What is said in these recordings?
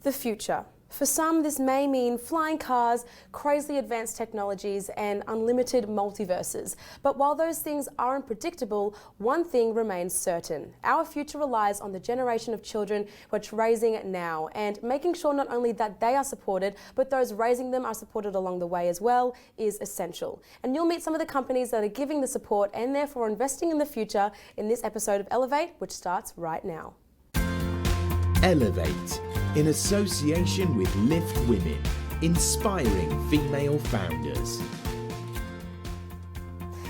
The future. For some, this may mean flying cars, crazily advanced technologies, and unlimited multiverses. But while those things are unpredictable, one thing remains certain. Our future relies on the generation of children we're raising now, and making sure not only that they are supported, but those raising them are supported along the way as well is essential. And you'll meet some of the companies that are giving the support and therefore investing in the future in this episode of Elevate, which starts right now. Elevate, in association with Lift Women, inspiring female founders.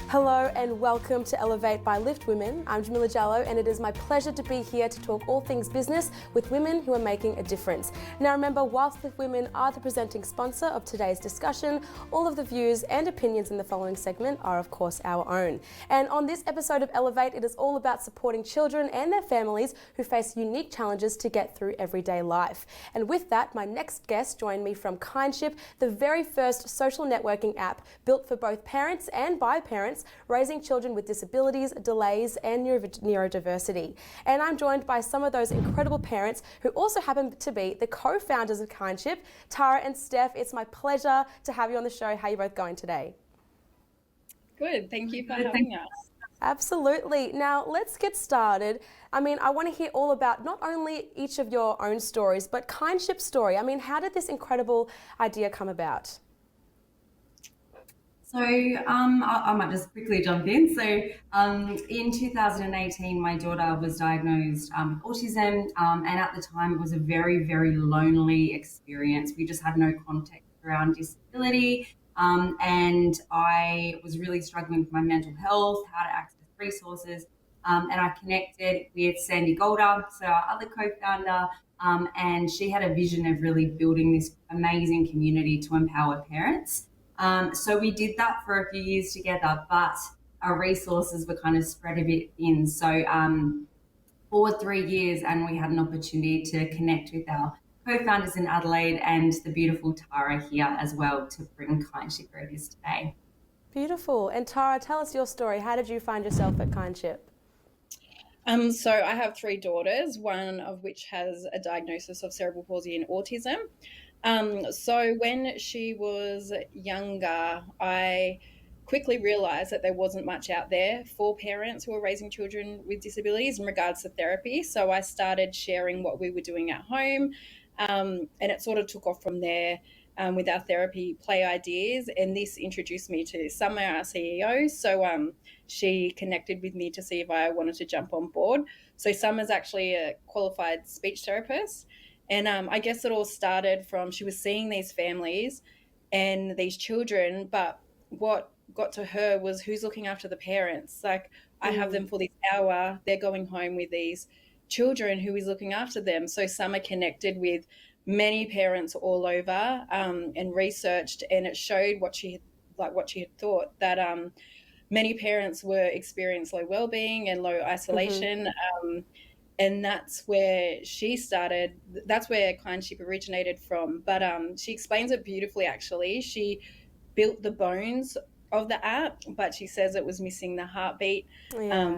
Hello and welcome to Elevate by Lift Women. I'm Jamila Jallo and it is my pleasure to be here to talk all things business with women who are making a difference. Now remember, whilst Lift Women are the presenting sponsor of today's discussion, all of the views and opinions in the following segment are of course our own. And on this episode of Elevate, it is all about supporting children and their families who face unique challenges to get through everyday life. And with that, my next guest joined me from Kindship, the very first social networking app built for both parents and by parents raising children with disabilities, delays and neurodiversity. And I'm joined by some of those incredible parents who also happen to be the co-founders of Kindship, Tara and Steph. It's my pleasure to have you on the show. How are you both going today? Good, thank you for having us. Absolutely. Now let's get started. I want to hear all about not only each of your own stories, but Kindship's story. How did this incredible idea come about? So I might just quickly jump in. So in 2018, my daughter was diagnosed with autism, and at the time it was a very, very lonely experience. We just had no context around disability, and I was really struggling with my mental health, how to access resources, and I connected with Sandy Golder, so our other co-founder, and she had a vision of really building this amazing community to empower parents. So we did that for a few years together, but our resources were kind of spread a bit thin. So for 3 years, and we had an opportunity to connect with our co-founders in Adelaide and the beautiful Tara here as well to bring Kindship where it is today. Beautiful. And Tara, tell us your story. How did you find yourself at Kindship? So I have 3 daughters, one of which has a diagnosis of cerebral palsy and autism. So when she was younger, I quickly realized that there wasn't much out there for parents who are raising children with disabilities in regards to therapy. So I started sharing what we were doing at home, and it sort of took off from there with our therapy play ideas. And this introduced me to Summer, our CEO. So she connected with me to see if I wanted to jump on board. So Summer's actually a qualified speech therapist. And I guess it all started from she was seeing these families and these children, but what got to her was who's looking after the parents. Like I have them for this hour, they're going home with these children, who is looking after them? So Summer connected with many parents all over and researched, and it showed what she had thought, that many parents were experiencing low well-being and low isolation. And that's where she started. That's where Kindship originated from. But she explains it beautifully, actually. She built the bones of the app, but she says it was missing the heartbeat,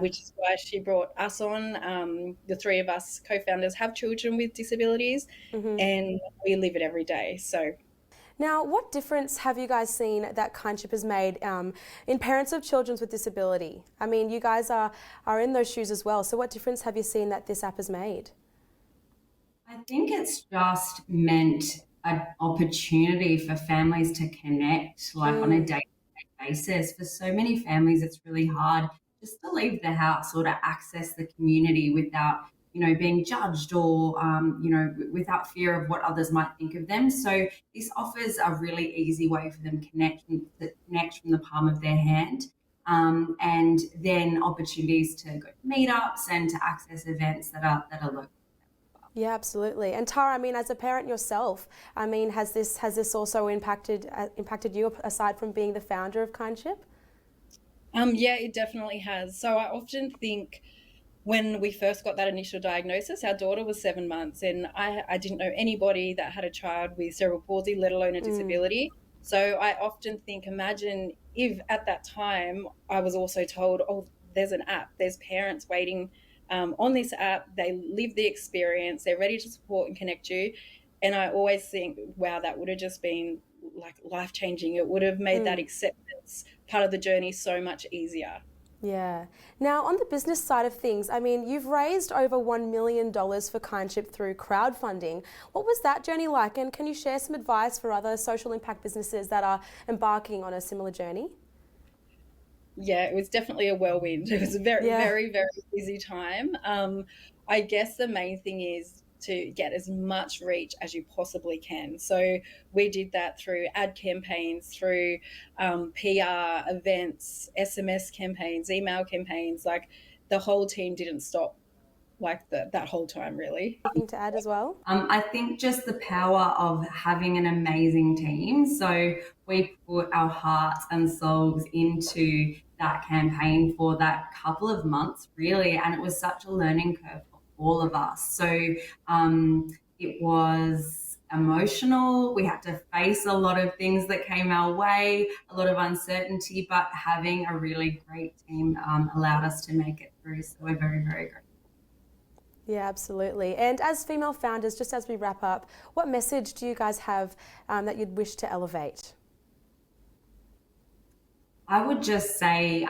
which is why she brought us on. The 3 of us co-founders have children with disabilities, and we live it every day. So. Now, what difference have you guys seen that Kindship has made in parents of children with disability? You guys are in those shoes as well. So what difference have you seen that this app has made? I think it's just meant an opportunity for families to connect on a day-to-day basis. For so many families, it's really hard just to leave the house or to access the community without being judged or, without fear of what others might think of them. So this offers a really easy way for them to connect from the palm of their hand, and then opportunities to go to meetups and to access events that are local. Yeah, absolutely. And Tara, as a parent yourself, has this also impacted you aside from being the founder of Kindship? Yeah, it definitely has. So I often think, when we first got that initial diagnosis, our daughter was 7 months, and I didn't know anybody that had a child with cerebral palsy, let alone a disability. So I often think, imagine if at that time I was also told, oh, there's an app, there's parents waiting on this app, they live the experience, they're ready to support and connect you. And I always think, wow, that would have just been like life changing. It would have made that acceptance part of the journey so much easier. Yeah. Now, on the business side of things, I mean, you've raised over $1 million for Kindship through crowdfunding. What was that journey like? And can you share some advice for other social impact businesses that are embarking on a similar journey? Yeah, it was definitely a whirlwind. It was a very, very, very busy time. I guess the main thing is to get as much reach as you possibly can. So we did that through ad campaigns, through PR events, SMS campaigns, email campaigns. Like the whole team didn't stop like that whole time, really. Anything to add as well? I think just the power of having an amazing team. So we put our hearts and souls into that campaign for that couple of months, really, and it was such a learning curve for all of us. So it was emotional. We had to face a lot of things that came our way, a lot of uncertainty, but having a really great team allowed us to make it through. So we're very, very grateful. Yeah, absolutely. And as female founders, just as we wrap up, what message do you guys have that you'd wish to elevate? I would just say,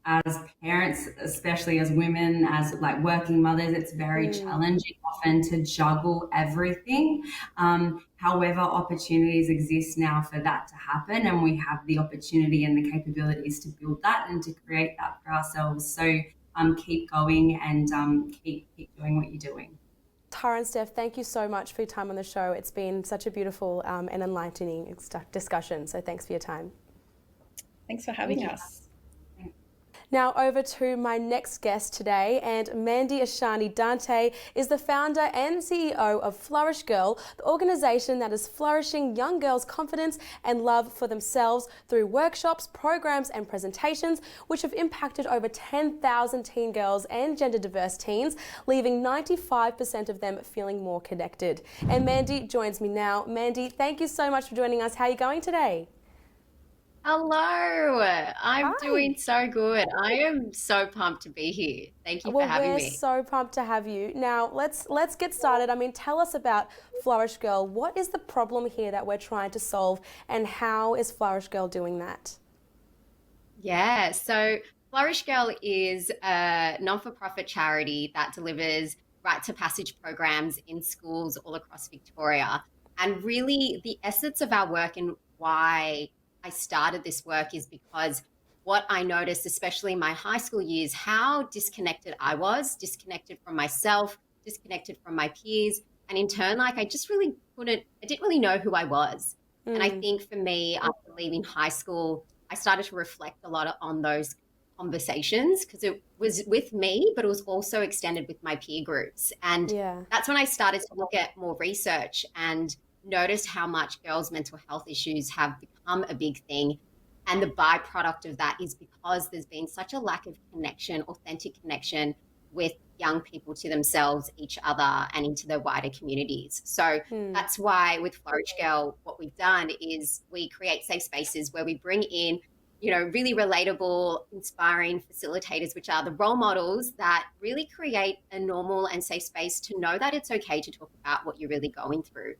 as parents, especially as women, as like working mothers, it's very challenging often to juggle everything. However, opportunities exist now for that to happen, and we have the opportunity and the capabilities to build that and to create that for ourselves. So keep going and keep doing what you're doing. Tara and Steph, thank you so much for your time on the show. It's been such a beautiful and enlightening discussion. So thanks for your time. Thanks for having us. Now over to my next guest today, and Mandy Dante is the founder and CEO of Flourish Girl, the organisation that is flourishing young girls' confidence and love for themselves through workshops, programs and presentations which have impacted over 10,000 teen girls and gender diverse teens, leaving 95% of them feeling more connected. And Mandy joins me now. Mandy, thank you so much for joining us. How are you going today? Hello, I'm Hi. doing so good. I am so pumped to be here. Thank you for having me. We're so pumped to have you. Now, let's get started. I mean, tell us about Flourish Girl. What is the problem here that we're trying to solve, and how is Flourish Girl doing that? Yeah, so Flourish Girl is a non-for-profit charity that delivers rite to passage programs in schools all across Victoria. And really, the essence of our work and why I started this work is because what I noticed, especially in my high school years, how disconnected I was, disconnected from myself, disconnected from my peers. And in turn, like I didn't really know who I was. And I think for me, after leaving high school, I started to reflect a lot on those conversations because it was with me, but it was also extended with my peer groups. And that's when I started to look at more research and noticed how much girls' mental health issues have become a big thing. And the byproduct of that is because there's been such a lack of connection, authentic connection with young people to themselves, each other, and into their wider communities. So that's why with Flourish Girl, what we've done is we create safe spaces where we bring in, really relatable, inspiring facilitators, which are the role models that really create a normal and safe space to know that it's okay to talk about what you're really going through.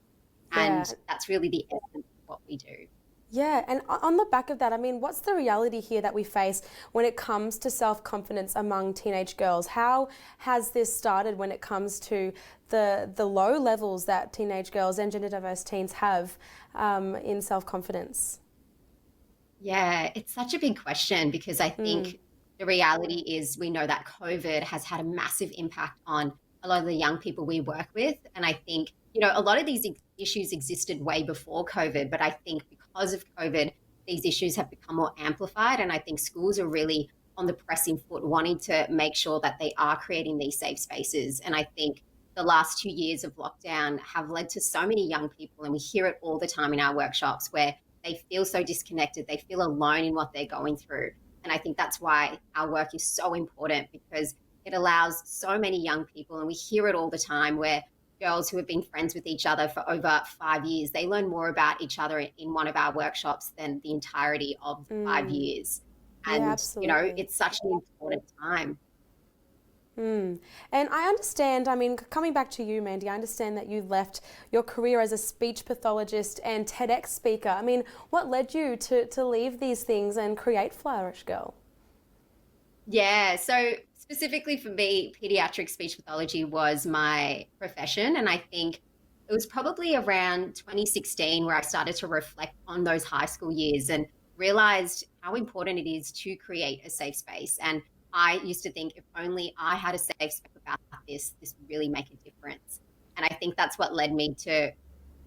And that's really the essence of what we do. Yeah, and on the back of that, I mean, what's the reality here that we face when it comes to self-confidence among teenage girls? How has this started when it comes to the low levels that teenage girls and gender diverse teens have in self-confidence? Yeah, it's such a big question because I think the reality is we know that COVID has had a massive impact on a lot of the young people we work with. And I think, a lot of these issues existed way before COVID, but I think because of COVID, these issues have become more amplified. And I think schools are really on the pressing foot wanting to make sure that they are creating these safe spaces. And I think the last 2 years of lockdown have led to so many young people, and we hear it all the time in our workshops, where they feel so disconnected, they feel alone in what they're going through. And I think that's why our work is so important, because it allows so many young people, and we hear it all the time, where girls who have been friends with each other for over 5 years, they learn more about each other in one of our workshops than the entirety of 5 years. And, absolutely. it's such an important time. And I understand, I mean, coming back to you, Mandy, I understand that you left your career as a speech pathologist and TEDx speaker. I mean, what led you to leave these things and create Flourish Girl? Yeah, so specifically for me, pediatric speech pathology was my profession. And I think it was probably around 2016 where I started to reflect on those high school years and realized how important it is to create a safe space. And I used to think if only I had a safe space about this would really make a difference. And I think that's what led me to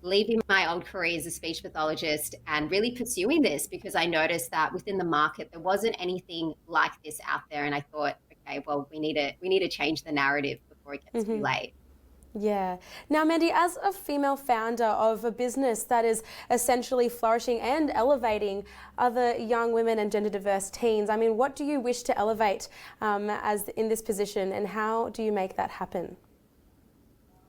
leaving my old career as a speech pathologist and really pursuing this, because I noticed that within the market there wasn't anything like this out there, and I thought, okay, well, we need to change the narrative before it gets too late. Yeah. Now, Mandy, as a female founder of a business that is essentially flourishing and elevating other young women and gender diverse teens, I mean, what do you wish to elevate as in this position, and how do you make that happen?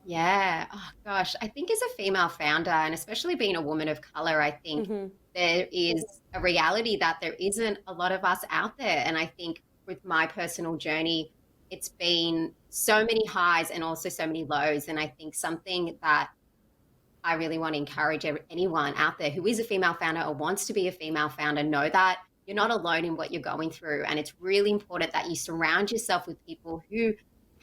Yeah. Oh gosh, I think as a female founder, and especially being a woman of color, I think there is a reality that there isn't a lot of us out there. And I think with my personal journey, it's been so many highs and also so many lows. And I think something that I really want to encourage anyone out there who is a female founder or wants to be a female founder, know that you're not alone in what you're going through. And it's really important that you surround yourself with people who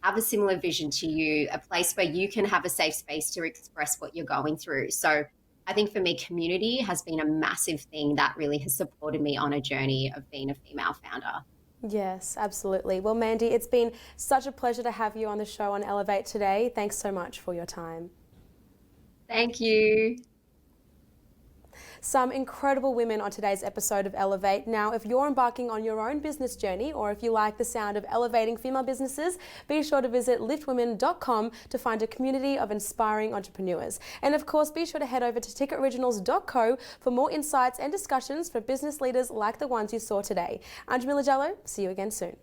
have a similar vision to you, a place where you can have a safe space to express what you're going through. So I think for me, community has been a massive thing that really has supported me on a journey of being a female founder. Yes, absolutely. Well, Mandy, it's been such a pleasure to have you on the show on Elevate today. Thanks so much for your time. Thank you. Some incredible women on today's episode of Elevate. Now, if you're embarking on your own business journey, or if you like the sound of elevating female businesses, be sure to visit liftwomen.com to find a community of inspiring entrepreneurs. And of course, be sure to head over to ticketoriginals.co for more insights and discussions for business leaders like the ones you saw today. I'm Jamila Jallo. See you again soon.